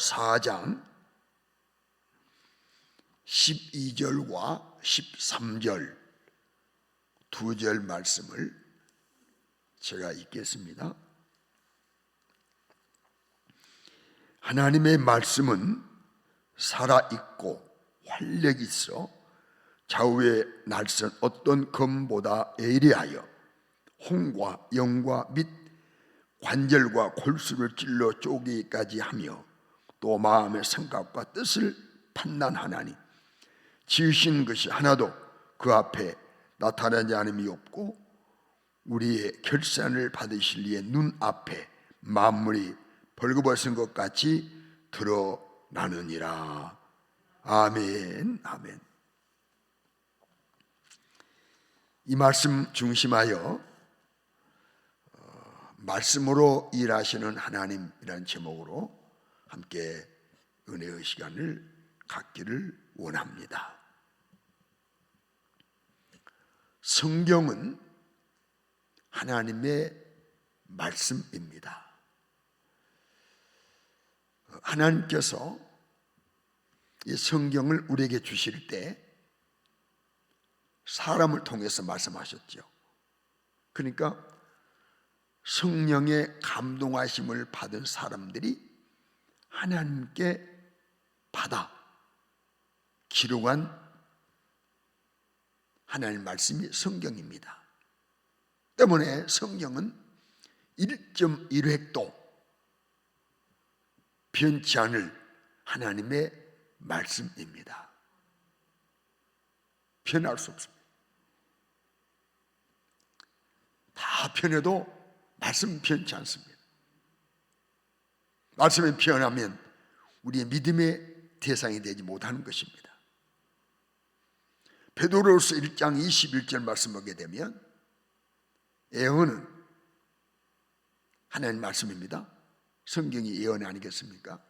4장 12절과 13절 두 절 말씀을 제가 읽겠습니다. 하나님의 말씀은 살아있고 활력이 있어 좌우의 날선 어떤 검보다 예리하여 홍과 영과 및 관절과 골수를 찔러 쪼개기까지 하며 또 마음의 생각과 뜻을 판단하나니 지으신 것이 하나도 그 앞에 나타나지 않음이 없고 우리의 결산을 받으실 이의 눈앞에 만물이 벌거벗은 것 같이 드러나느니라. 아멘. 아멘. 이 말씀 중심하여 말씀으로 일하시는 하나님이라는 제목으로 함께 은혜의 시간을 갖기를 원합니다. 성경은 하나님의 말씀입니다. 하나님께서 이 성경을 우리에게 주실 때 사람을 통해서 말씀하셨죠. 그러니까 성령의 감동하심을 받은 사람들이 하나님께 받아 기록한 하나님의 말씀이 성경입니다. 때문에 성경은 1.1획도 변치 않을 하나님의 말씀입니다. 변할 수 없습니다. 다 변해도 말씀은 변치 않습니다. 말씀이 변하면 우리의 믿음의 대상이 되지 못하는 것입니다. 베드로후서 1장 21절 말씀 보게 되면 예언은 하나님 말씀입니다. 성경이 예언이 아니겠습니까?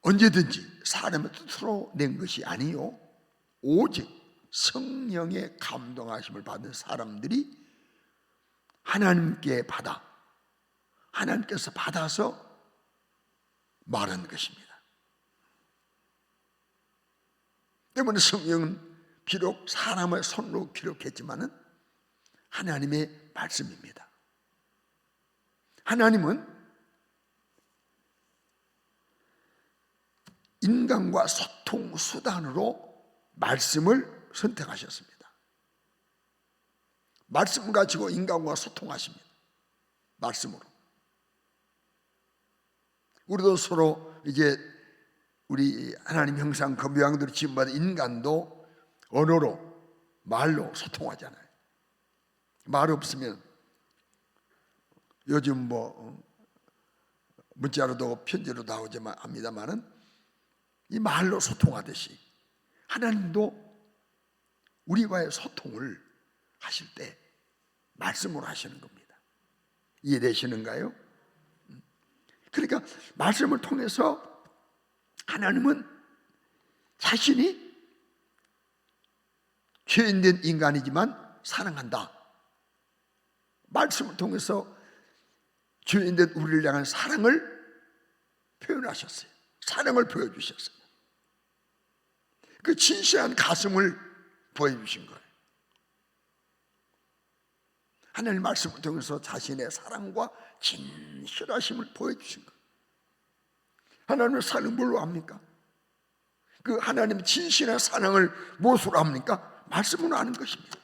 언제든지 사람의 뜻으로 낸 것이 아니요 오직 성령의 감동하심을 받은 사람들이 하나님께 받아 하나님께서 받아서 말한 것입니다. 때문에 성경은 비록 사람의 손으로 기록했지만은 하나님의 말씀입니다. 하나님은 인간과 소통 수단으로 말씀을 선택하셨습니다. 말씀 가지고 인간과 소통하십니다. 말씀으로. 우리도 서로 이제 우리 하나님 형상 그 모양대로 지음받은 인간도 언어로 말로 소통하잖아요. 말 없으면 요즘 뭐 문자로도 편지로도 나오지만 합니다만은 이 말로 소통하듯이 하나님도 우리와의 소통을 하실 때 말씀으로 하시는 겁니다. 이해되시는가요? 그러니까 말씀을 통해서 하나님은 자신이 죄인된 인간이지만 사랑한다. 말씀을 통해서 죄인된 우리를 향한 사랑을 표현하셨어요. 사랑을 보여주셨어요. 그 진실한 가슴을 보여주신 거예요. 하나님 말씀을 통해서 자신의 사랑과 진실하심을 보여주신 거예요. 하나님의 사랑을 뭘로 합니까? 그 하나님의 진실한 사랑을 무엇으로 합니까? 말씀으로 하는 것입니다.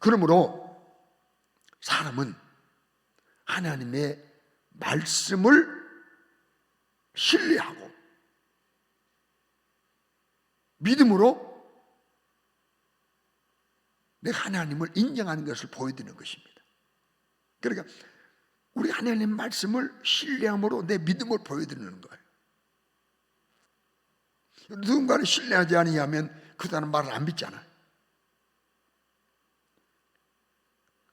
그러므로 사람은 하나님의 말씀을 신뢰하고 믿음으로 내가 하나님을 인정하는 것을 보여드리는 것입니다. 그러니까 우리 하나님 말씀을 신뢰함으로 내 믿음을 보여드리는 거예요. 누군가를 신뢰하지 않으면 그 사람 말을 안 믿잖아요.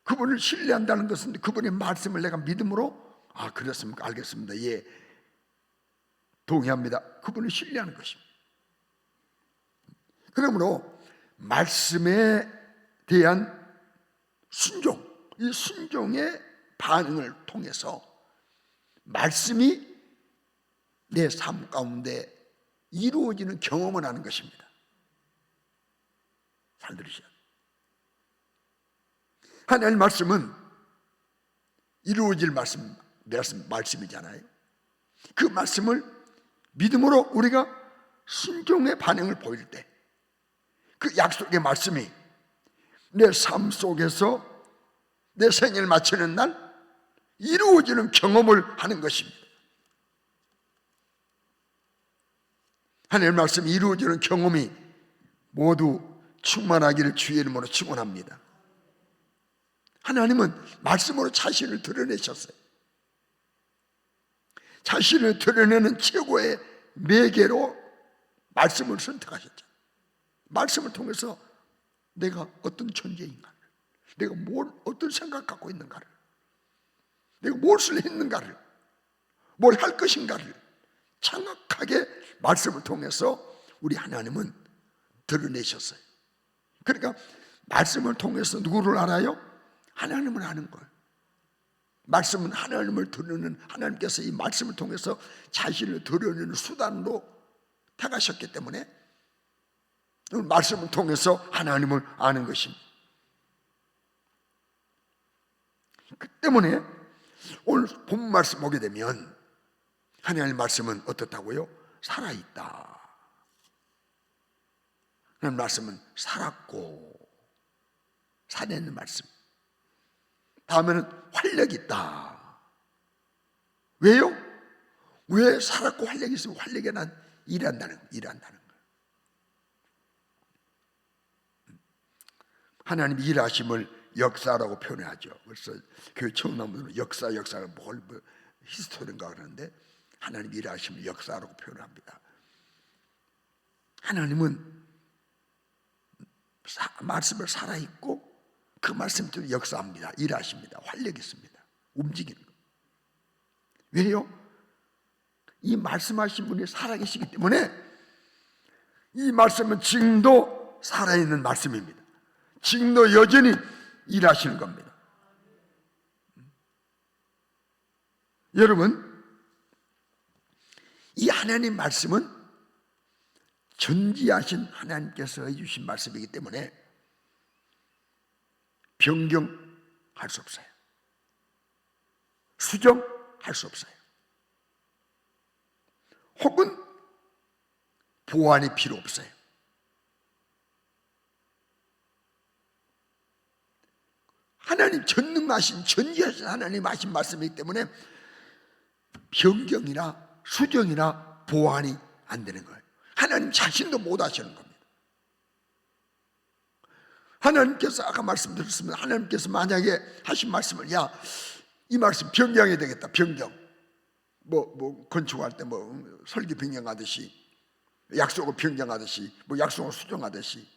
그분을 신뢰한다는 것은 그분의 말씀을 내가 믿음으로 그렇습니까? 알겠습니다. 예, 동의합니다. 그분을 신뢰하는 것입니다. 그러므로 말씀에 대한 순종, 이 순종의 반응을 통해서 말씀이 내 삶 가운데 이루어지는 경험을 하는 것입니다. 잘 들으셔야 돼요. 하나님의 말씀은 이루어질 말씀이잖아요. 그 말씀을 믿음으로 우리가 순종의 반응을 보일 때 그 약속의 말씀이 내 삶 속에서 내 생일 마치는 날 이루어지는 경험을 하는 것입니다. 하나님의 말씀이 이루어지는 경험이 모두 충만하기를 주의 이름으로 축원합니다. 하나님은 말씀으로 자신을 드러내셨어요. 자신을 드러내는 최고의 매개로 말씀을 선택하셨죠. 말씀을 통해서 내가 어떤 존재인가를, 내가 어떤 생각 갖고 있는가를, 내가 무엇을 했는가를, 뭘 할 것인가를 정확하게 말씀을 통해서 우리 하나님은 드러내셨어요. 그러니까 말씀을 통해서 누구를 알아요? 하나님을 아는 거예요. 말씀은 하나님을 드러내는, 하나님께서 이 말씀을 통해서 자신을 드러내는 수단으로 택하셨기 때문에 말씀을 통해서 하나님을 아는 것입니다. 그 때문에 오늘 본 말씀 보게 되면 하나님의 말씀은 어떻다고요? 살아있다. 하나님의 말씀은 살았고 살아있는 말씀. 다음에는 활력이 있다. 왜요? 왜 살았고 활력이 있으면 활력이 난 일한다는 거예요. 하나님이 일하심을 역사라고 표현하죠. 그래서 교회 처음 나온 분들은 역사가 뭘 히스토리인가 그러는데 하나님이 일하심을 역사라고 표현합니다. 하나님은 말씀을 살아있고 그 말씀대로 역사합니다. 일하십니다. 활력이 있습니다. 움직이는 거. 왜요? 이 말씀하신 분이 살아계시기 때문에 이 말씀은 지금도 살아있는 말씀입니다. 지금도 여전히 일하시는 겁니다. 여러분, 이 하나님 말씀은 전지하신 하나님께서 해주신 말씀이기 때문에 변경할 수 없어요. 수정할 수 없어요. 혹은 보완이 필요 없어요. 하나님 전능하신 전지하신 하나님 하신 말씀이기 때문에 변경이나 수정이나 보완이 안 되는 거예요. 하나님 자신도 못 하시는 겁니다. 하나님께서 아까 말씀드렸습니다. 하나님께서 만약에 하신 말씀을 이 말씀 변경해야 되겠다. 변경. 건축할 때 설계 변경하듯이, 약속을 변경하듯이, 약속을 수정하듯이,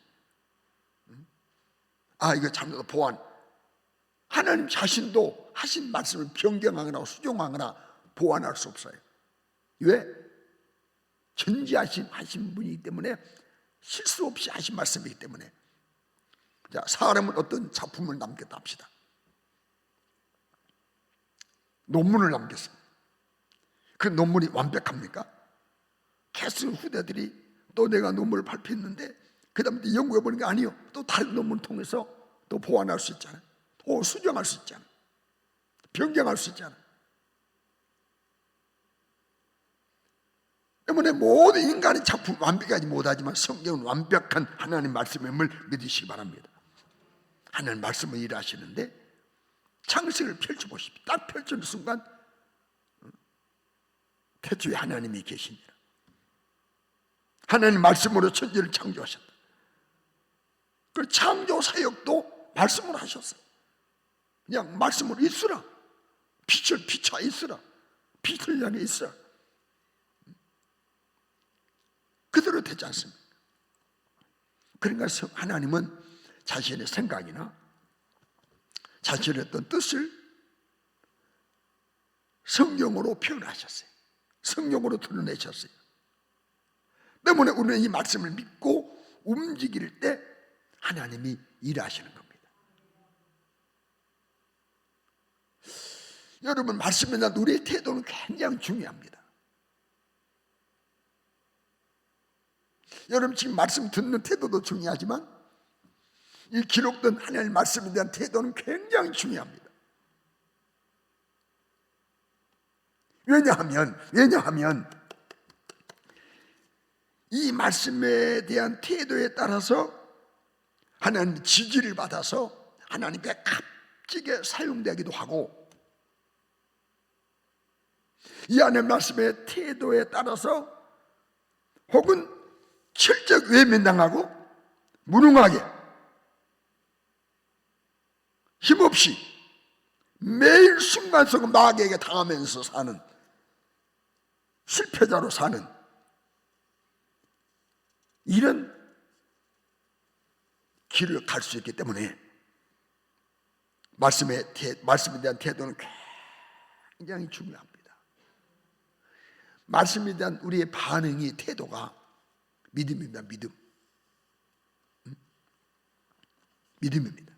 이거 잘못해서 보완. 하나님 자신도 하신 말씀을 변경하거나 수정하거나 보완할 수 없어요. 왜? 전지하신 분이기 때문에 실수 없이 하신 말씀이기 때문에. 자, 사람은 어떤 작품을 남겼다 합시다. 논문을 남겼습니다. 그 논문이 완벽합니까? 계속 후대들이 또 내가 논문을 발표했는데 그 다음에 연구해보니까 아니요, 또 다른 논문을 통해서 또 보완할 수 있잖아요. 또 수정할 수 있잖아요. 변경할 수 있잖아요. 때문에 모든 인간의 작품 완벽하지 못하지만 성경은 완벽한 하나님 말씀임을 믿으시기 바랍니다. 하나님 말씀을 일하시는데 창세기를 펼쳐보십시오. 딱 펼치는 순간 태초에 하나님이 계십니다. 하나님 말씀으로 천지를 창조하셨다. 그 창조 사역도 말씀으로 하셨어요. 그냥 말씀으로 있으라. 빛을 비춰 있으라. 빛을 향해 있으라. 그대로 되지 않습니까? 그러니까 하나님은 자신의 생각이나 자신의 어떤 뜻을 성경으로 표현하셨어요. 성경으로 드러내셨어요. 때문에 우리는 이 말씀을 믿고 움직일 때 하나님이 일하시는 겁니다. 여러분, 말씀에 대한 우리의 태도는 굉장히 중요합니다. 여러분 지금 말씀 듣는 태도도 중요하지만 이 기록된 하나님의 말씀에 대한 태도는 굉장히 중요합니다. 왜냐하면 이 말씀에 대한 태도에 따라서 하나님 지지를 받아서 하나님께 값지게 사용되기도 하고, 이 하나님 말씀의 태도에 따라서 혹은 철저히 외면당하고 무능하게 힘없이 매일 순간순간 마귀에게 당하면서 사는 실패자로 사는 이런 길을 갈 수 있기 때문에 말씀에 대한 태도는 굉장히 중요합니다. 말씀에 대한 우리의 반응이, 태도가 믿음입니다. 믿음입니다.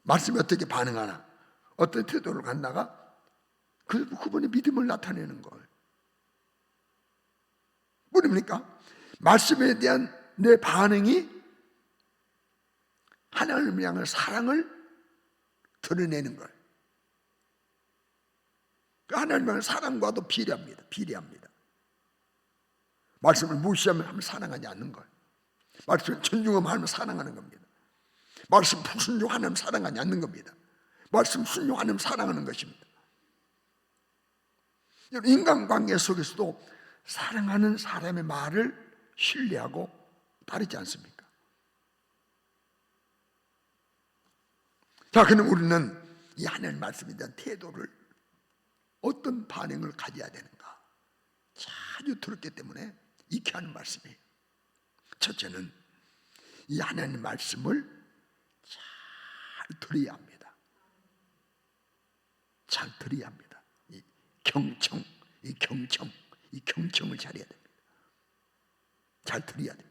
말씀에 어떻게 반응하나, 어떤 태도를 갖나가 그분의 믿음을 나타내는 걸. 뭐입니까? 말씀에 대한 내 반응이 하나님을 향한 사랑을 드러내는 걸. 하나님을 향한 사랑과도 비례합니다. 말씀을 무시하면 사랑하지 않는 걸. 말씀을 존중하면 사랑하는 겁니다. 말씀 순종하면 사랑하지 않는 겁니다. 말씀 순종하면 사랑하는 것입니다. 인간관계 속에서도 사랑하는 사람의 말을 신뢰하고 따르지 않습니까? 자, 그럼 우리는 이 하나님 말씀에 대한 태도를, 어떤 반응을 가져야 되는가 자주 들었기 때문에 익히 하는 말씀이에요. 첫째는 이 하나님 말씀을 잘 들어야 합니다. 잘 들어야 합니다. 이 경청을 잘해야 됩니다. 잘 들어야 됩니다.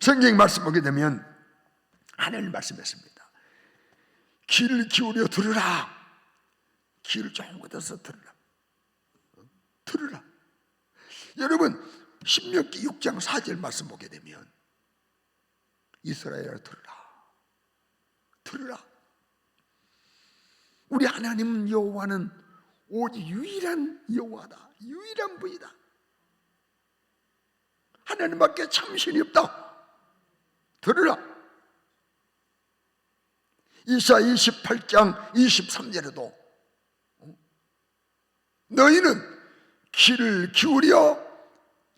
성경 말씀 보게 되면 하나님 말씀했습니다. 귀를 기울여 들으라. 귀를 조금 걷어서 들으라. 여러분 신명기 6장 4절 말씀 보게 되면 이스라엘아 들으라. 우리 하나님 여호와는 오직 유일한 여호와다. 유일한 분이다. 하나님밖에 참신이 없다. 들으라. 이사야 28장 23절에도 너희는 귀를 기울여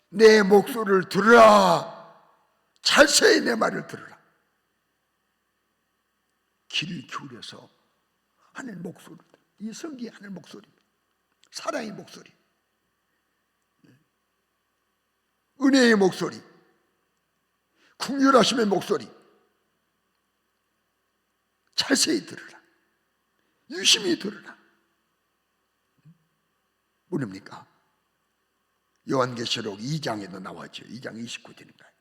내 목소리를 들으라. 자세히 내 말을 들으라. 귀를 기울여서 하나님 목소리를 들으라. 이 성경이 하나님 목소리입니다. 사랑의 목소리, 은혜의 목소리, 긍휼하심의 목소리. 자세히 들으라. 유심히 들으라. 뭐입니까? 요한계시록 2장에도 나왔죠. 2장 29절인가요?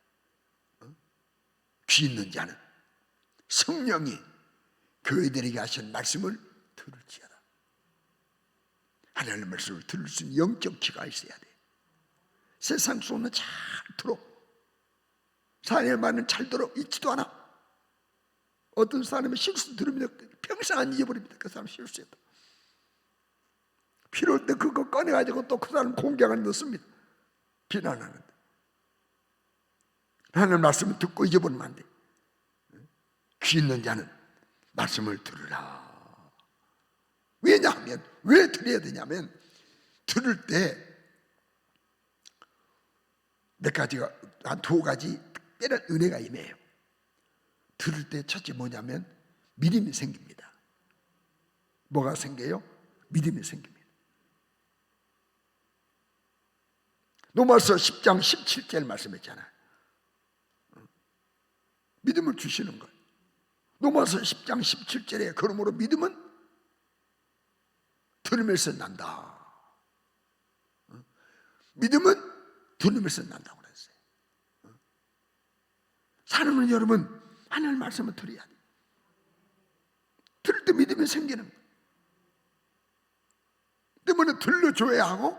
귀 있는 자는 성령이 교회들에게 하신 말씀을 들을지어다. 하나님의 말씀을 들을 수 있는 영적 귀가 있어야 돼. 세상 소리는 잘 들어. 사람의 말은 잘 들어. 잊지도 않아. 어떤 사람이 실수 들으면 평생 안 잊어버립니다. 그 사람 실수했다. 필요할 때 그거 꺼내가지고 또 그 사람 공격을 넣습니다. 비난하는데. 하나님 말씀을 듣고 잊어버리면 안 돼. 귀 있는 자는 말씀을 들으라. 왜냐하면, 왜 들어야 되냐면, 들을 때 몇 가지가, 한 두 가지 특별한 은혜가 임해요. 들을 때 첫째 뭐냐면 믿음이 생깁니다. 뭐가 생겨요? 믿음이 생깁니다. 로마서 10장 17절 말씀했잖아요. 믿음을 주시는 거예요. 로마서 10장 17절에 그러므로 믿음은 들으면서 난다. 믿음은 들으면서 난다고 그랬어요. 사람은 여러분 하나님 말씀을 들어야 돼요. 들을 때 믿음이 생기는 거예요. 때문에 들려줘야 하고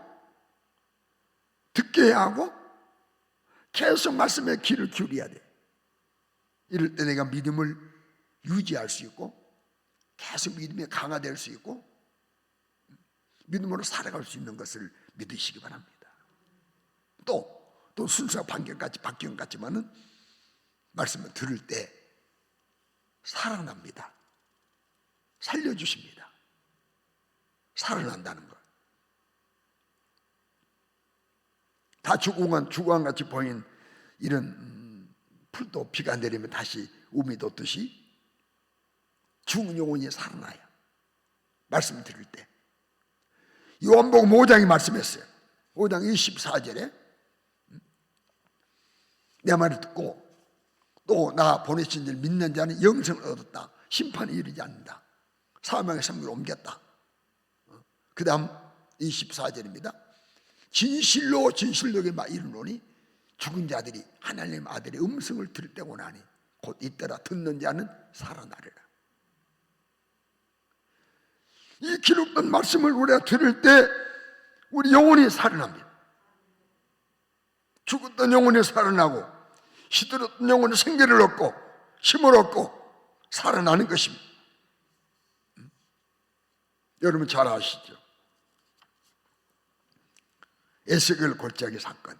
듣게 해야 하고 계속 말씀에 귀를 기울여야 돼. 이럴 때 내가 믿음을 유지할 수 있고 계속 믿음이 강화될 수 있고 믿음으로 살아갈 수 있는 것을 믿으시기 바랍니다. 또 순수한 박경 같지만은 말씀을 들을 때 살아납니다. 살려주십니다. 살아난다는 것. 다 주광같이 보인 이런 풀도 비가 내리면 다시 우미 돋듯이 죽은 영혼이 살아나요. 말씀을 들을 때. 요한복음 5장이 말씀했어요. 5장 24절에 내 말을 듣고 또 나 보내신 줄 믿는 자는 영생을 얻었다. 심판에 이르지 않는다. 사망의 삶으로 옮겼다. 그 다음 24절입니다. 진실로 진실로게 막 이르노니 죽은 자들이 하나님 아들의 음성을 들을 때고 나니 곧 잇따라 듣는 자는 살아나리라. 이 기록된 말씀을 우리가 들을 때 우리 영혼이 살아납니다. 죽었던 영혼이 살아나고 시들었던 영혼이 생기를 얻고 힘을 얻고 살아나는 것입니다. 여러분 잘 아시죠? 에스겔 골짜기 사건.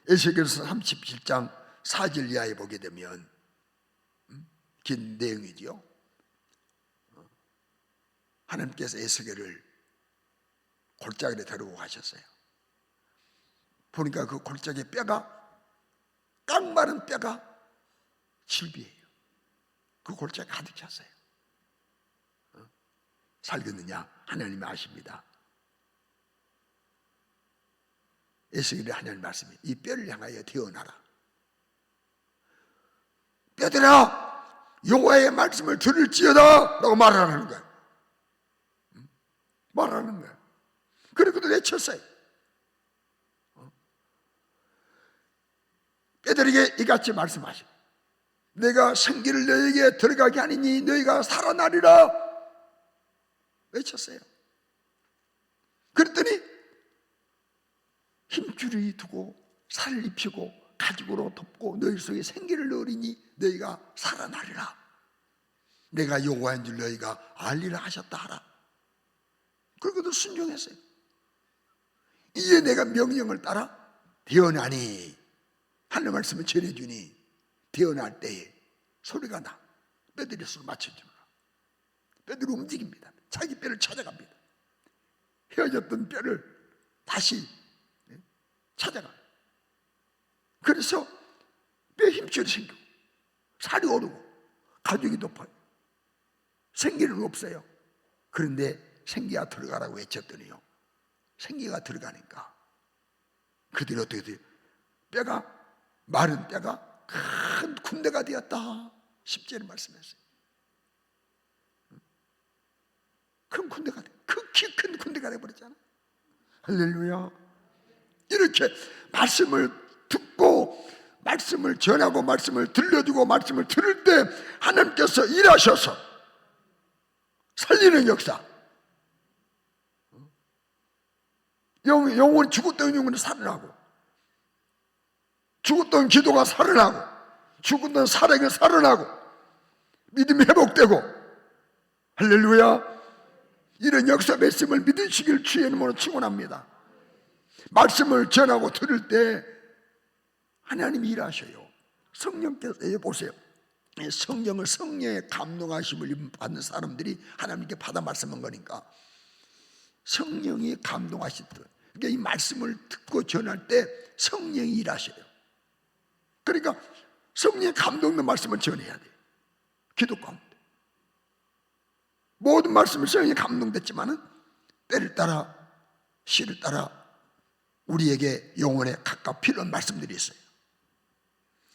에스겔서 37장 4절 이하에 보게 되면 긴 내용이지요. 하나님께서 에스겔을 골짜기에 데리고 가셨어요. 보니까 그 골짜기 뼈가 깡마른 뼈가 질비해요. 그 골짜기 가득 찼어요. 살겠느냐? 하나님이 아십니다. 에스겔이 하나님 말씀이 이 뼈를 향하여 태어나라. 뼈들아 여호와의 말씀을 들을지어다 라고 말하는 거예요. 말하는 거예요. 그리고도 외쳤어요. 뼈들에게 이같이 말씀하시고 내가 생기를 너에게 들어가게 하니니 너희가 살아나리라 외쳤어요. 그랬더니 힘줄이 두고 살을 입히고 가죽으로 덮고 너희 속에 생기를 넣으리니 너희가 살아나리라. 내가 여호와인 줄 너희가 알리라 하셨다 하라. 그리고도 순종했어요. 이제 내가 명령을 따라 태어나니 하나님 말씀을 전해주니 태어날 때에 소리가 나. 뼈들이 술을 맞춰주라. 뼈들이 움직입니다. 자기 뼈를 찾아갑니다. 헤어졌던 뼈를 다시 찾아가. 그래서 뼈 힘줄이 생기고 살이 오르고 가죽이 높아요. 생기는 없어요. 그런데 생기가 들어가라고 외쳤더니요, 생기가 들어가니까 그들이 어떻게 돼요? 뼈가 마른 뼈가 큰 군대가 되었다. 10절에 말씀했어요. 큰 군대가 돼. 극히 큰 군대가 돼버렸잖아. 할렐루야. 이렇게 말씀을 듣고 말씀을 전하고 말씀을 들려주고 말씀을 들을 때 하나님께서 일하셔서 살리는 역사. 영혼이 죽었던 영혼이 살아나고 죽었던 기도가 살아나고 죽었던 사랑이 살아나고 믿음이 회복되고 할렐루야. 이런 역사 말씀을 믿으시길 주의 이름으로 축원합니다. 말씀을 전하고 들을 때 하나님이 일하셔요. 성령께서 보세요. 성령을 성령의 감동하심을 받는 사람들이 하나님께 받아 말씀한 거니까 성령이 감동하시듯 그러니까 이 말씀을 듣고 전할 때 성령이 일하셔요. 그러니까 성령의 감동된 말씀을 전해야 돼요. 기도 가운데 모든 말씀을 성령이 감동됐지만은 때를 따라 시를 따라 우리에게 영혼에 각각 필요한 말씀들이 있어요.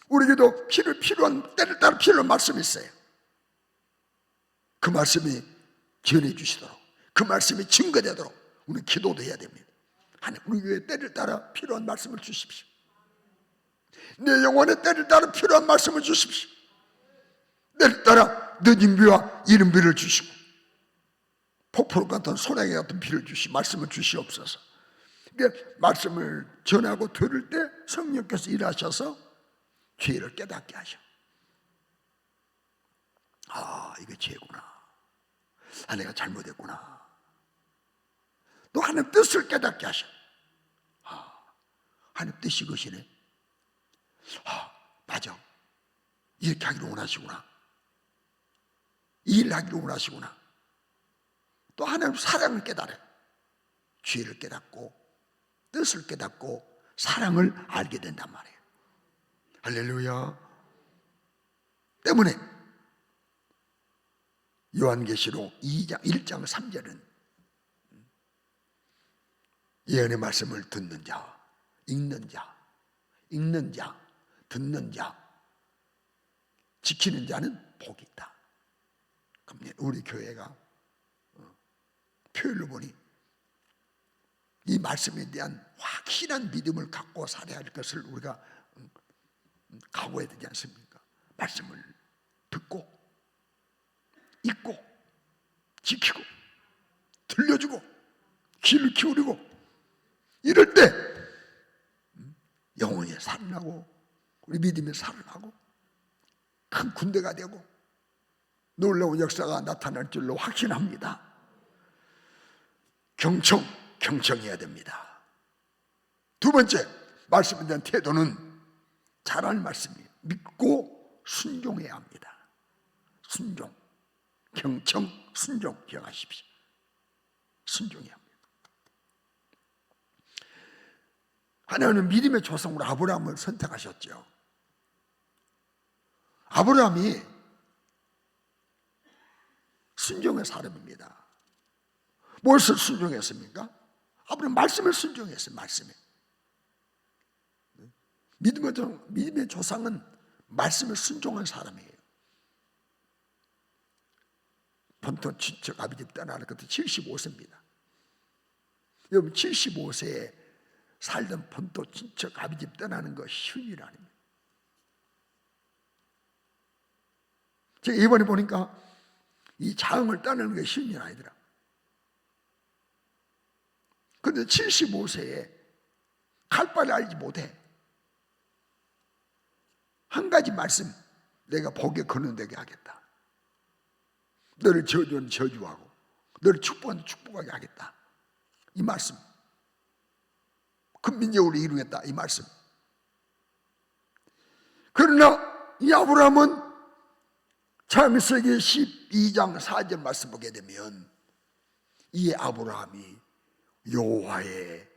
우리에게도 때를 따라 필요한 말씀이 있어요. 그 말씀이 전해주시도록 그 말씀이 증거되도록 우리는 기도도 해야 됩니다. 하나님 우리에게 때를 따라 필요한 말씀을 주십시오. 내 영혼에 때를 따라 필요한 말씀을 주십시오. 때를 따라 늦은 비와 이른 비를 주시고 폭포로 같은 소나기 같은 비를 주시 말씀을 주시옵소서. 그러니까 말씀을 전하고 들을 때 성령께서 일하셔서 죄를 깨닫게 하셔. 아, 이게 죄구나. 아, 내가 잘못했구나. 또 하나님 뜻을 깨닫게 하셔. 아, 하나님 뜻이 그것이네. 아, 맞아. 이렇게 하기를 원하시구나. 이 일을 하기를 원하시구나. 또 하나님 사랑을 깨달아. 죄를 깨닫고 뜻을 깨닫고 사랑을 알게 된단 말이에요. 할렐루야. 때문에 요한계시록 1장 3절은 예언의 말씀을 듣는 자, 읽는 자, 듣는 자, 지키는 자는 복이 있다. 그럼 우리 교회가 표현을 보니 이 말씀에 대한 확실한 믿음을 갖고 살아야 할 것을 우리가 각오해야 되지 않습니까? 말씀을 듣고 읽고 지키고 들려주고 귀를 기울이고 이럴 때 영혼이 살아나고 우리 믿음이 살아나고 큰 군대가 되고 놀라운 역사가 나타날 줄로 확신합니다. 경청해야 됩니다. 두 번째, 말씀에 대한 태도는 잘하는 말씀이에요. 믿고 순종해야 합니다. 순종, 경청, 순종 기억하십시오. 순종해야 합니다. 하나님은 믿음의 조상으로 아브라함을 선택하셨죠. 아브라함이 순종의 사람입니다. 무엇을 순종했습니까? 아브라함 말씀을 순종했어요. 말씀에. 믿음의 조상은 말씀을 순종한 사람이에요. 본토 친척 아비집 떠나는 것도 75세입니다. 여러분 75세에 살던 본토 친척 아비집 떠나는 거 쉬운 일 아닙니다. 제가 이번에 보니까 이 자흥을 떠나는 게 쉬운 일 아니더라. 그런데 75세에 갈 바를 알지 못해. 한 가지 말씀, 내가 복에 거론되게 하겠다. 너를 저주하는 저주하고 너를 축복하는 축복하게 하겠다. 이 말씀. 큰 민족으로 이루겠다. 이 말씀. 그러나 이 아브라함은 창세기 12장 4절 말씀 보게 되면 이 아브라함이 여호와의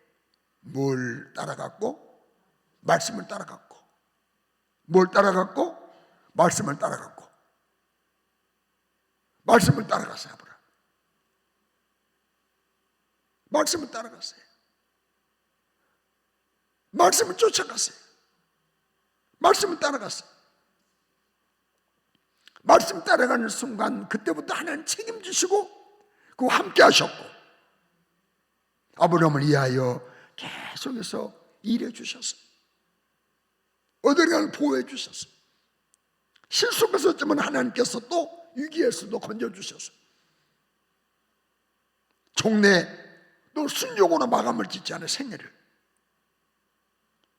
뭘 따라갔고? 말씀을 따라갔고. 뭘 따라갔고? 말씀을 따라갔고. 말씀을 따라갔어요. 아브라함. 말씀을 따라갔어요. 말씀을 쫓아갔어요. 말씀을 따라갔어요. 말씀 따라가는 순간 그때부터 하나님 책임지시고 그와 함께 하셨고 아브라함을 위하여 계속해서 일해 주셨어요. 어디를 보호해 주셨어요. 실속했었지만 하나님께서 또 위기에서도 건져주셨어요. 종래 또 순종으로 마감을 짓지 않은 생애를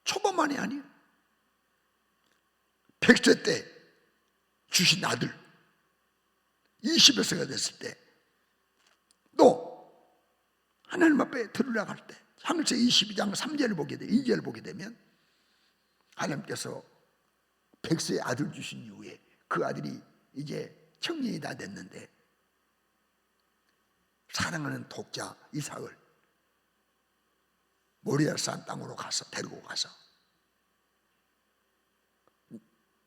초반만이 아니에요. 100세 때 주신 아들 20여세가 됐을 때 또 하나님 앞에 들어갈 때 창세기 22장 3절을 보게 되면 2절을 보게 되면 하나님께서 100세의 아들 주신 이후에 그 아들이 이제 청년이 다 됐는데 사랑하는 독자 이삭을 모리아산 땅으로 가서 데리고 가서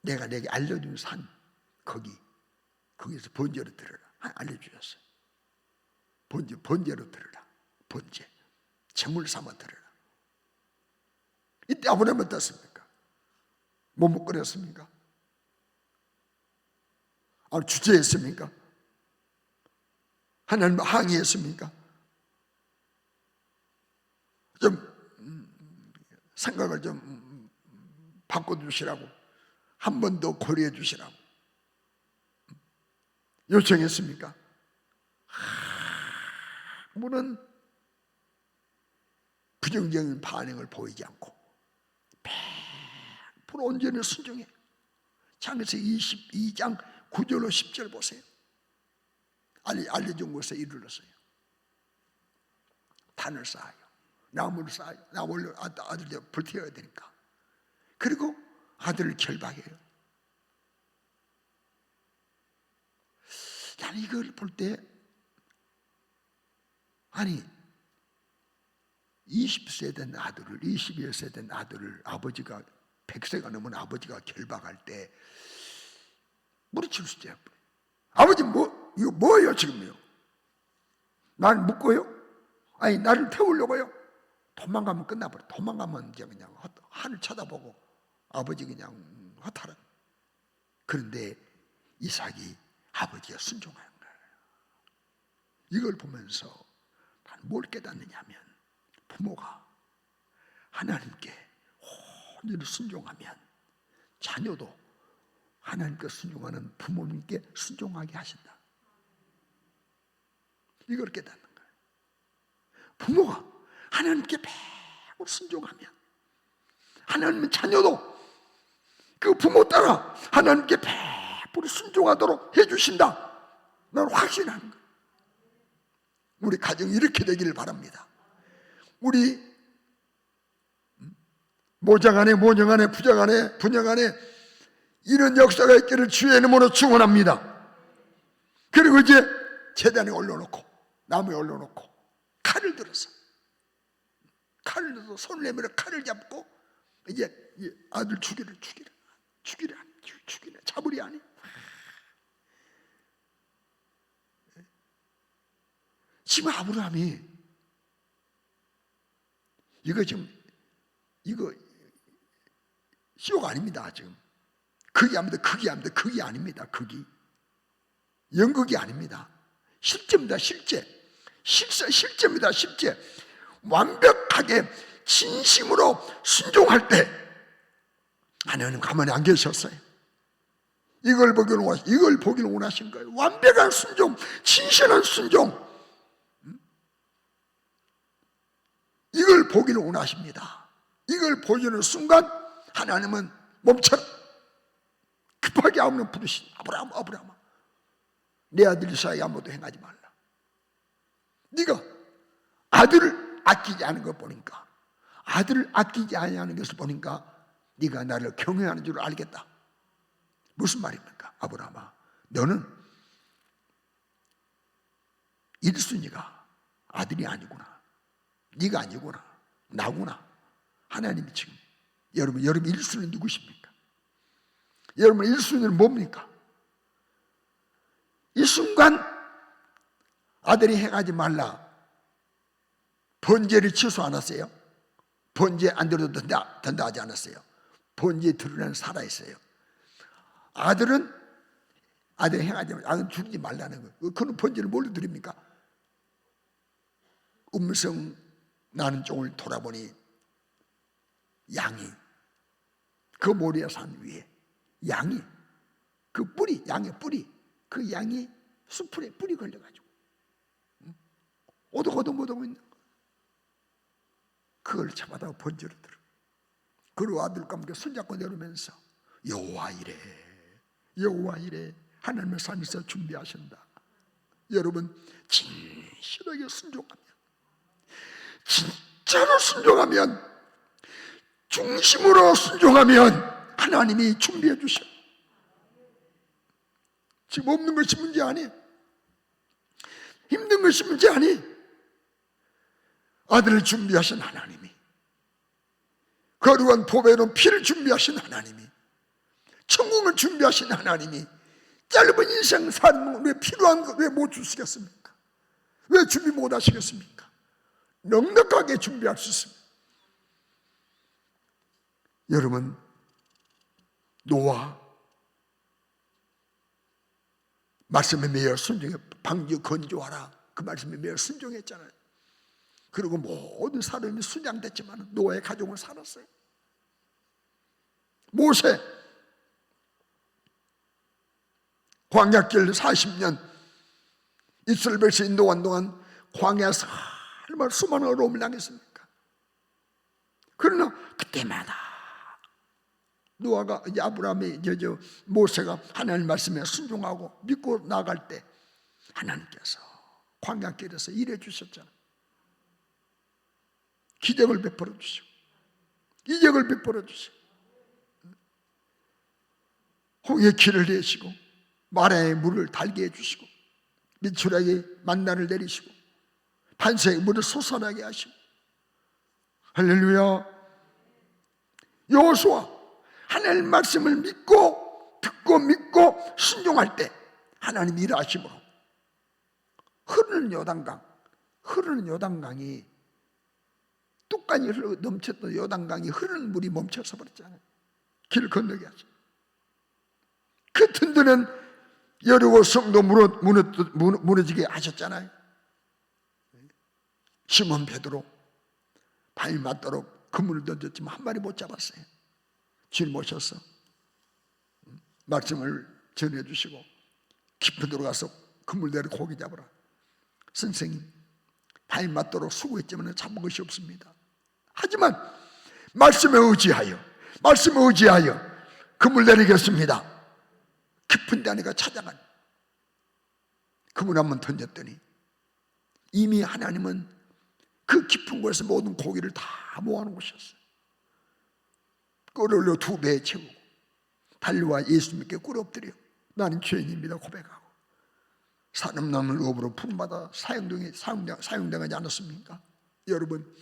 내가 내게 알려준 산 거기에서 번제로 들으라 알려주셨어요. 번제로 들으라. 번제 제물 삼아 들으라. 이때 아브라함은 어떻습니까? 머뭇거렸습니까? 주저했습니까? 하나님 항의했습니까? 좀 생각을 좀 바꿔주시라고 한 번 더 고려해 주시라고 요청했습니까? 아무런 부정적인 반응을 보이지 않고 100% 온전히 순종해. 창세기 22장 9절로 10절 보세요. 알려준 곳에 이르렀어요. 단을 쌓아요. 나무를 쌓아요. 나무를 아들들 불태워야 되니까. 그리고 아들을 결박해요. 나는 이걸 볼 때, 아니 20세 된 아들을, 21세 된 아들을 아버지가 100세가 넘은 아버지가 결박할 때 무리칠 수 있어요. 아버지 이거 뭐예요 지금요? 날 묶어요? 아니 나를 태우려고요? 도망가면 끝나버려. 도망가면 이제 그냥 하늘 쳐다보고 아버지 그냥 허탈한. 그런데 이삭이 아버지가 순종하는 거예요. 이걸 보면서 뭘 깨닫느냐 하면, 부모가 하나님께 온전히 순종하면 자녀도 하나님께 순종하는 부모님께 순종하게 하신다. 이걸 깨닫는 거예요. 부모가 하나님께 100% 순종하면 하나님은 자녀도 그 부모 따라 하나님께 100% 순종하도록 해주신다. 나는 확신하는 거예요. 우리 가정이 이렇게 되기를 바랍니다. 우리 모장 안에, 모녀 안에, 부장 안에, 분양 안에 이런 역사가 있기를 주의 이름으로 축원합니다. 그리고 이제 제단에 올려놓고, 나무에 올려놓고 칼을 들어서 손을 내밀어 칼을 잡고 이제 아들 죽이려 잡으리 아니. 지금 아브라함이 이거 쇼가 아닙니다. 지금 극이 아닙니다. 극이 아닙니다. 극이 연극이 아닙니다. 실제입니다. 실제입니다. 실제. 완벽하게 진심으로 순종할 때 하나님 가만히 안 계셨어요. 이걸 보기를 원하신 거예요. 완벽한 순종, 진실한 순종. 이걸 보기를 원하십니다. 이걸 보여주는 순간 하나님은 몸처럼 급하게 아브라함 부르신, 아브라함아, 내 아들 이삭에게 아무것도 행하지 말라. 네가 아들을 아끼지 않은 것 보니까, 아들을 아끼지 않는 것을 보니까 네가 나를 경외하는 줄 알겠다. 무슨 말입니까? 아브라함아, 너는 1순위가 아들이 아니구나. 네가 아니구나. 나구나. 하나님이 지금 여러분 1순위 누구십니까? 여러분 1순위는 뭡니까? 이 순간 아들이 행하지 말라 번제를 취소 안 했어요. 번제 안 들어도 된다 하지 않았어요. 번제에 드러나는 살아있어요. 아들은 아들 행하지 말라, 아들 죽이지 말라는 거예요. 그는 번제를 뭘로 드립니까? 음성 나는 쪽을 돌아보니 양이 그 모리아 산 위에 양이 그 뿌리, 양의 뿌리, 그 양이 수풀에 뿌리 걸려가지고 오독오독 있는 거. 그걸 잡아다가 번제로 들어. 그리고 아들과 함께 손잡고 내려오면서 여호와 이래 하나님의 산에서 준비하신다. 여러분 진실하게 순종하면, 진짜로 순종하면, 중심으로 순종하면 하나님이 준비해 주셔. 지금 없는 것이 문제 아니에요. 힘든 것이 문제 아니에요. 아들을 준비하신 하나님이, 거룩한 보배로운 피를 준비하신 하나님이, 천국을 준비하신 하나님이 짧은 인생 사는 왜 필요한 거 왜 못 주시겠습니까? 왜 준비 못 하시겠습니까? 넉넉하게 준비할 수 있습니다. 여러분, 노아 말씀에 매여 순종해. 방주 건조하라, 그 말씀에 매여 순종했잖아요. 그리고 모든 사람이 순양됐지만 노아의 가족은 살았어요. 모세 광야길 40년 이스라엘 백성이 인도한 동안 광야에서 얼마나 수많은 어려움을 당했습니까? 그러나 그때마다 노아가 아브라함이 모세가 하나님 말씀에 순종하고 믿고 나갈 때 하나님께서 광야길에서 일해 주셨잖아요. 기적을 베풀어 주시고 이적을 베풀어 주시고 홍해 길을 내시고 마라의 물을 달게 해주시고 미추라기 만나를 내리시고 반석의 물을 솟아나게 하시고 할렐루야. 여호수아 하나님 말씀을 믿고 듣고 믿고 순종할 때 하나님 일하심으로 흐르는 요단강이 뚝간이 넘쳤던 요단강이 흐르는 물이 멈춰서 버렸잖아요. 길을 건너게 하죠. 그 든든한 여리고 성도 무너지게 하셨잖아요. 시몬 베드로 발이 맞도록 그물을 던졌지만 한 마리 못 잡았어요. 줄 모셔서 말씀을 전해주시고 깊이 들어가서 그물대로 고기 잡으라. 선생님 발이 맞도록 수고했지만 잡은 것이 없습니다. 하지만 말씀에 의지하여 그물 내리겠습니다. 깊은 데 안에가 찾아간 그물 한번 던졌더니 이미 하나님은 그 깊은 곳에서 모든 고기를 다 모아놓은 것이었어요. 꿀을 올려 2배에 채우고 달려와 예수님께 꿀 엎드려 나는 죄인입니다 고백하고 사람남을 업으로 품받아 사용당하지 않았습니까? 여러분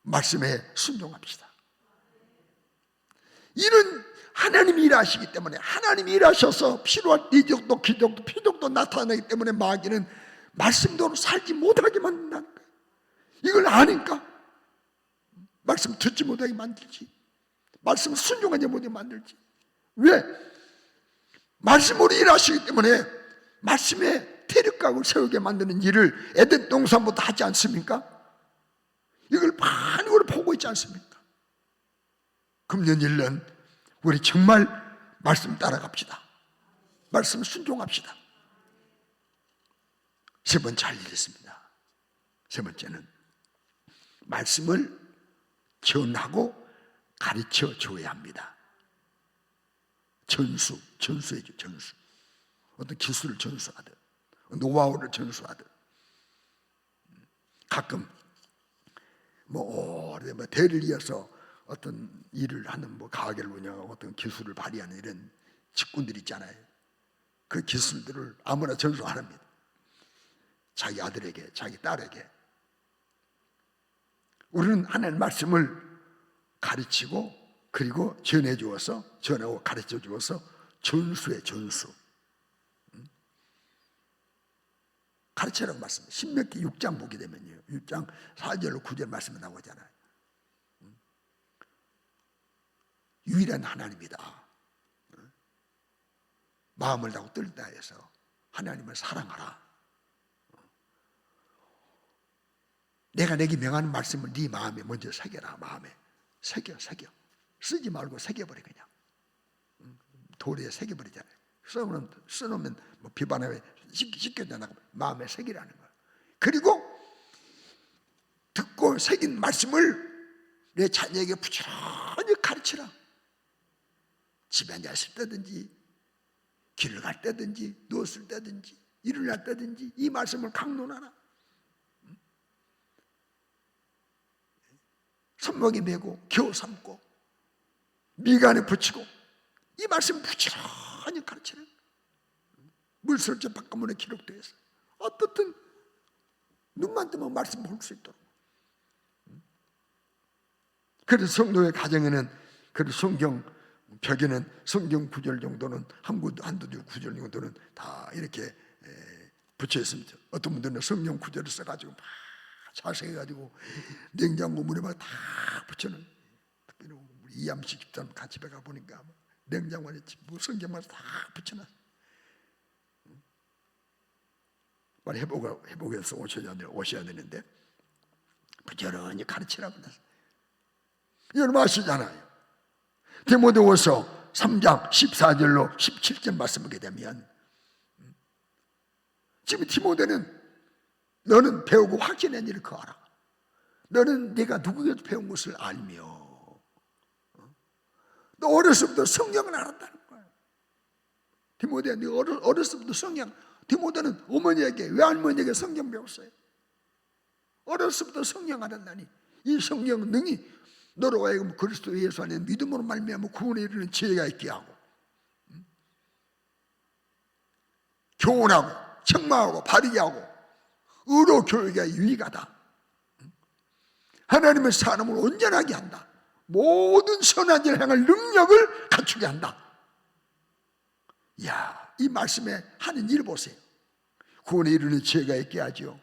말씀에 순종합시다. 이런 하나님이 일하시기 때문에 하나님이 일하셔서 필요할 이적도 기적도 표적도 나타나기 때문에 마귀는 말씀대로 살지 못하게 만든다는 거예요. 이걸 아니까 말씀 듣지 못하게 만들지, 말씀 순종하지 못하게 만들지. 왜? 말씀으로 일하시기 때문에 말씀에 대립각을 세우게 만드는 일을 에덴 동산부터 하지 않습니까? 이걸 반으로 보고 있지 않습니까? 금년 1년 우리 정말 말씀 따라갑시다. 말씀 순종합시다. 세 번째 할 일이 있습니다. 세 번째는 말씀을 전하고 가르쳐 줘야 합니다. 전수해줘. 전수. 어떤 기술을 전수하듯 노하우를 전수하듯 가끔 대를 이어서 어떤 일을 하는 가게를 운영하고 어떤 기술을 발휘하는 이런 직군들 있잖아요. 그 기술들을 아무나 전수 안 합니다. 자기 아들에게, 자기 딸에게. 우리는 하나님 말씀을 가르치고 그리고 전해 주어서 전하고 가르쳐 주어서 전수해 전수. 가르치라고 말씀. 신명기 6장 보게 되면요. 6장 4절로 9절 말씀이 나오잖아요. 유일한 하나님이다. 마음을 다하고 뜰다 해서 하나님을 사랑하라. 내가 내게 명하는 말씀을 네 마음에 먼저 새겨라. 마음에 새겨 쓰지 말고 새겨버려. 그냥 돌에 새겨버리잖아요. 써놓으면 비반하게 씻겨져나가고 마음에 새기라는 거예요. 그리고 듣고 새긴 말씀을 내 자녀에게 부지런히 가르치라. 집에 앉았을 때든지 길을 갈 때든지 누웠을 때든지 일어날 때든지 이 말씀을 강론하라. 손목에 메고 겨우 삼고 미간에 붙이고 이 말씀 부지런히 가르치라. 물설자 바깥문에 기록되어 있어요. 어떻든 눈만 뜨면 말씀 볼 수 있도록. 그래서 성도의 가정에는 그래서 성경 벽에는 성경 구절 정도는 한두 구절 정도는 다 이렇게 붙여 있습니다. 어떤 분들은 성경 구절을 써가지고 막 자세해가지고 냉장고 문에 막 다 붙여놓은. 우리 이암식 집사람 같이 배가 보니까 냉장고 안에 성경만 다 붙여놨어. 빨리 회복해서 오셔야 되는데 부지런히 가르치라고 했어요. 여러분 아시잖아요. 디모데후서 3장 14절로 17절 말씀 보게 되면 지금 디모데는 너는 배우고 확신한 일을 거하라. 너는 네가 누구에게서 배운 것을 알며, 너 어렸을 때부터 성경을 알았다는 거야. 디모데야, 네 어렸을 때부터 성경. 디모데는 어머니에게, 외할머니에게 성경 배웠어요. 어렸을 때부터 성경 알았나니 이 성경은 능히 너로 하여금 그리스도 예수 안에 믿음으로 말미암아 구원에 이르는 지혜가 있게 하고, 교훈하고 책망하고 바르게 하고 의로 교육에 유익하다. 하나님의 사람을 온전하게 한다. 모든 선한 일을 행할 능력을 갖추게 한다. 이야, 이 말씀에 하는 일 보세요. 구원에 이르는 지혜가 있게 하지요,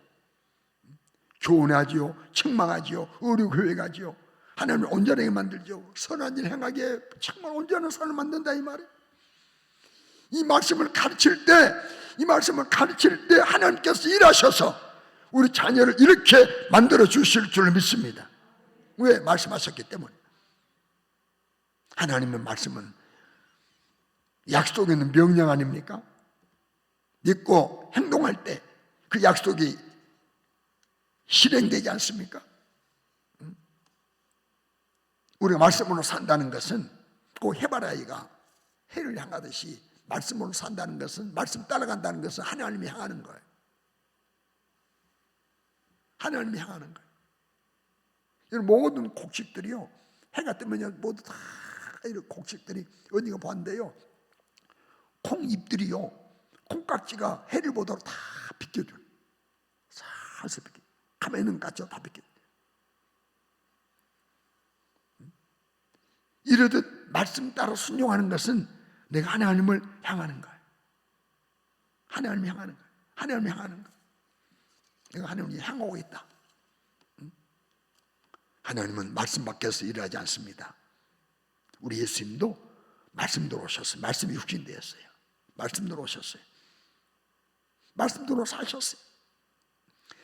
교훈하지요, 책망하지요, 의로 교육하지요. 하나님을 온전하게 만들죠. 선한 일 행하게 정말 온전한 사람을 만든다 이 말이에요. 이 말씀을 가르칠 때 하나님께서 일하셔서 우리 자녀를 이렇게 만들어 주실 줄 믿습니다. 왜? 말씀하셨기 때문에. 하나님의 말씀은 약속에 있는 명령 아닙니까? 믿고 행동할 때 그 약속이 실행되지 않습니까? 우리가 말씀으로 산다는 것은 꼭 해바라기가 해를 향하듯이 말씀으로 산다는 것은, 말씀 따라간다는 것은 하나님이 향하는 거예요. 하나님이 향하는 거예요. 이런 모든 곡식들이요, 해가 뜨면 모두 다 이런 곡식들이 어디가 보았는데요, 콩잎들이요, 콩깍지가 해를 보도록 다 비켜줘요. 살살 비켜. 가면은 깎죠, 다 비켜. 이러듯 말씀 따라 순종하는 것은 내가 하나님을 향하는 거예요. 하나님을 향하는 거예요. 하나님을 향하는 거예요. 내가 하나님을 향하고 있다. 하나님은 말씀 밖에서 일하지 않습니다. 우리 예수님도 말씀대로 오셨어요. 말씀이 육신되었어요. 말씀대로 오셨어요. 말씀대로 사셨어요.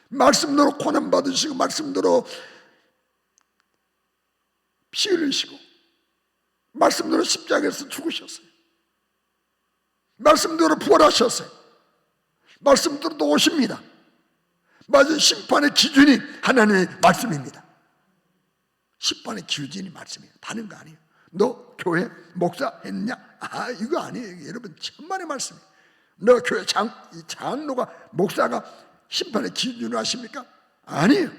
말씀대로 고난 받으시고, 말씀대로 피 흘리시고, 말씀대로 십자가에서 죽으셨어요. 말씀대로 부활하셨어요. 말씀대로 또 오십니다. 맞아요. 심판의 기준이 하나님의 말씀입니다. 심판의 기준이 말씀이에요. 다른 거 아니에요. 너 교회 목사 했냐? 아, 이거 아니에요. 여러분, 천만의 말씀이에요. 너 교회 장로가, 목사가 심판의 기준으로 하십니까? 아니에요.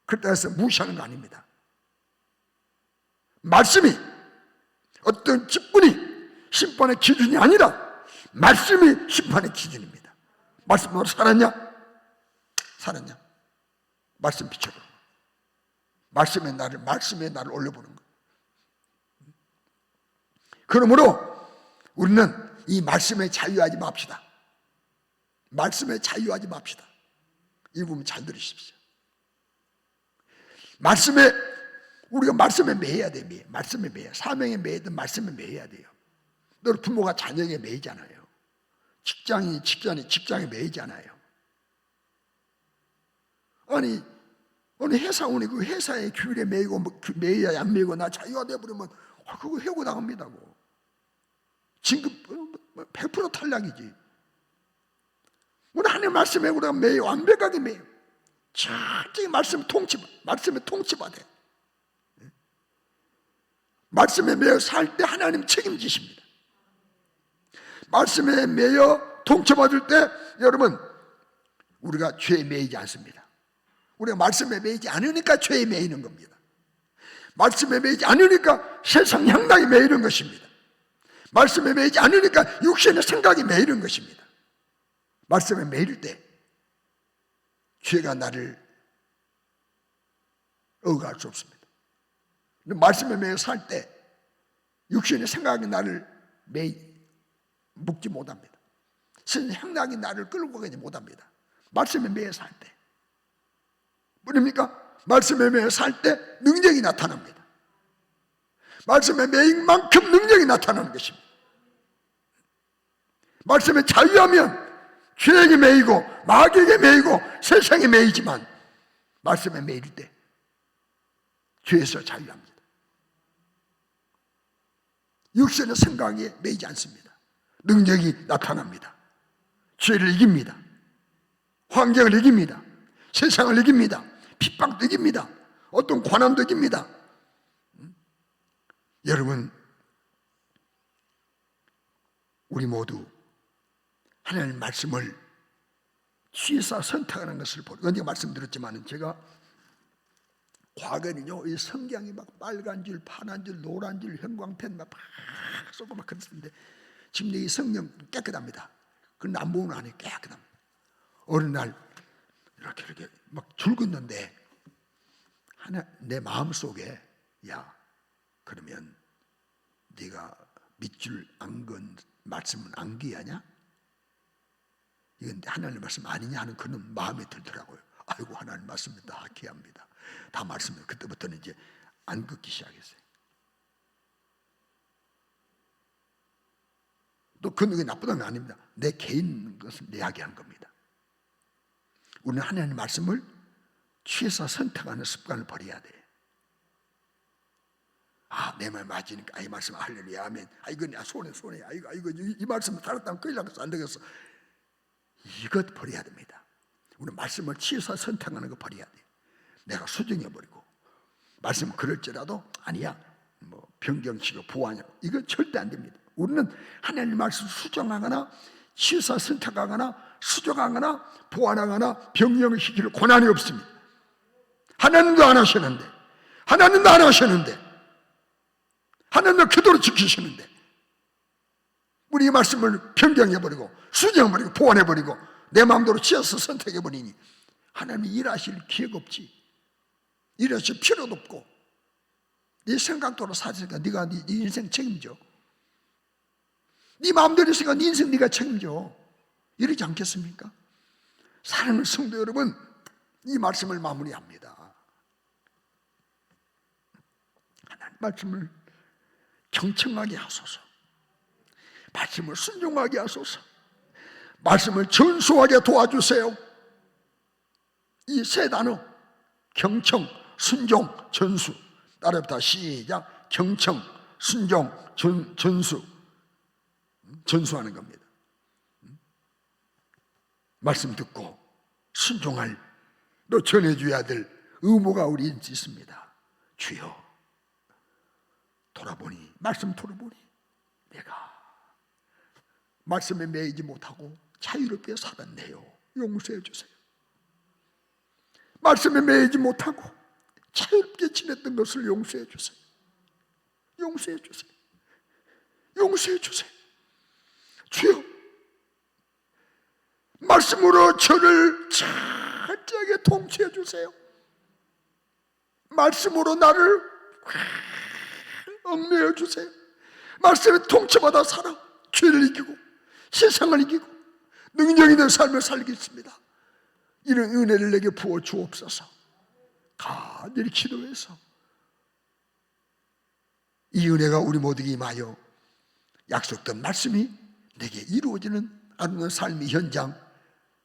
그렇다 해서 무시하는 거 아닙니다. 말씀이 어떤 직분이 심판의 기준이 아니라 말씀이 심판의 기준입니다. 말씀으로 살았냐? 살았냐? 말씀 비춰보는 거예요. 말씀의 나를 올려보는 거예요. 그러므로 우리는 이 말씀에 자유하지 맙시다. 말씀에 자유하지 맙시다. 이 부분 잘 들으십시오. 우리가 말씀에 매여야 돼요. 말씀에 매여. 사명에 매이든 말씀에 매여야 돼요. 너 부모가 자녀에게 매이잖아요. 직장에 매이잖아요. 아니 어느 회사원이 그 회사의 규율에 매이고, 매여야 안 매이고 나 자유화 돼버리면 그거 해고 당합니다. 진급 100% 탈락이지. 우리 하나님 말씀에 우리가 매여, 완벽하게 매여. 철저히 말씀에 통치받아요. 말씀에 매여 살 때 하나님 책임지십니다. 말씀에 매여 통치받을 때 여러분, 우리가 죄에 매이지 않습니다. 우리가 말씀에 매이지 않으니까 죄에 매이는 겁니다. 말씀에 매이지 않으니까 세상 향락에 매이는 것입니다. 말씀에 매이지 않으니까 육신의 생각이 매이는 것입니다. 말씀에 매일 때 죄가 나를 억압할 수 없습니다. 말씀에 매여 살 때 육신의 생각이 나를 묶지 못합니다. 세상의 향락이 나를 끌고 가지 못합니다. 말씀에 매여 살 때. 뭐입니까? 말씀에 매여 살 때 능력이 나타납니다. 말씀에 매인 만큼 능력이 나타나는 것입니다. 말씀에 자유하면 죄에게 매이고 마귀에게 매이고 세상에 매이지만 말씀에 매일 때 죄에서 자유합니다. 육신의 생각에 매이지 않습니다. 능력이 나타납니다. 죄를 이깁니다. 환경을 이깁니다. 세상을 이깁니다. 핍박도 이깁니다. 어떤 고난도 이깁니다. 여러분, 우리 모두 하나님의 말씀을 취사 선택하는 것을 보고, 언제 말씀드렸지만 제가 과거에는요, 이 성경이 막 빨간 줄, 파란 줄, 노란 줄, 형광펜 막 쏘고 막 그랬는데, 지금 이 성경 깨끗합니다. 그건 안 보면 안 해, 깨끗합니다. 어느 날 이렇게 막 줄긋는데 하나 내 마음 속에, 야, 그러면 네가 밑줄 안 건 말씀은 안 귀하냐? 이건 하나님 말씀 아니냐 하는 그런 마음이 들더라고요. 아이고, 하나님 말씀은 다 귀합니다. 다 말씀을 그때부터는 이제 안 긋기 시작했어요. 또 긋는 게 나쁘다는 건 아닙니다. 내 개인 것을 이야기한 겁니다. 우리는 하나님 말씀을 취해서 선택하는 습관을 버려야 돼. 아, 내 말 맞으니까 이 말씀 할렐루야 아멘. 아, 이건 손해. 아, 이거 이 말씀 살았다면 큰일 나겠어, 안 되겠어. 이것 버려야 됩니다. 우리는 말씀을 취해서 선택하는 거 버려야 돼. 내가 수정해 버리고 말씀은 그럴지라도 아니야, 뭐 변경치고 보완하고, 이건 절대 안 됩니다. 우리는 하나님 말씀 수정하거나 취해서 선택하거나 수정하거나 보완하거나 변경시킬 권한이 없습니다. 하나님도 안 하시는데, 하나님도 그대로 지키시는데, 우리 이 말씀을 변경해버리고 수정해버리고 보완해버리고 내 마음대로 지어서 선택해버리니 하나님이 일하실 기회가 없지. 일하실 필요도 없고, 네 생각대로 살으니까 네가 네 인생 책임져. 네 마음대로 있으니까 네 인생 네가 책임져. 이러지 않겠습니까? 사랑하는 성도 여러분, 이 말씀을 마무리합니다. 하나님 말씀을 경청하게 하소서. 말씀을 순종하게 하소서. 말씀을 전수하게 도와주세요. 이 세 단어, 경청, 순종, 전수. 따라합시다. 시작. 경청, 순종, 전수. 전수하는 겁니다. 말씀 듣고 순종할, 너 전해줘야 될 의무가 우리 있습니다. 주여, 돌아보니, 말씀 돌아보니 내가 말씀에 매이지 못하고 자유롭게 살았네요. 용서해 주세요. 말씀에 매이지 못하고 자유롭게 지냈던 것을 용서해 주세요. 용서해 주세요. 용서해 주세요. 주여, 말씀으로 저를 철저하게 통치해 주세요. 말씀으로 나를 얽매여 주세요. 말씀에 통치받아 살아 죄를 이기고 세상을 이기고 능력 있는 삶을 살겠습니다. 이런 은혜를 내게 부어 주옵소서. 간절히 기도해서 이 은혜가 우리 모두에게 임하여 약속된 말씀이 내게 이루어지는 아름다운 삶의 현장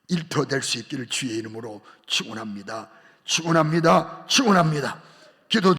일터될 수 있기를 주의 이름으로 축원합니다. 축원합니다. 축원합니다. 기도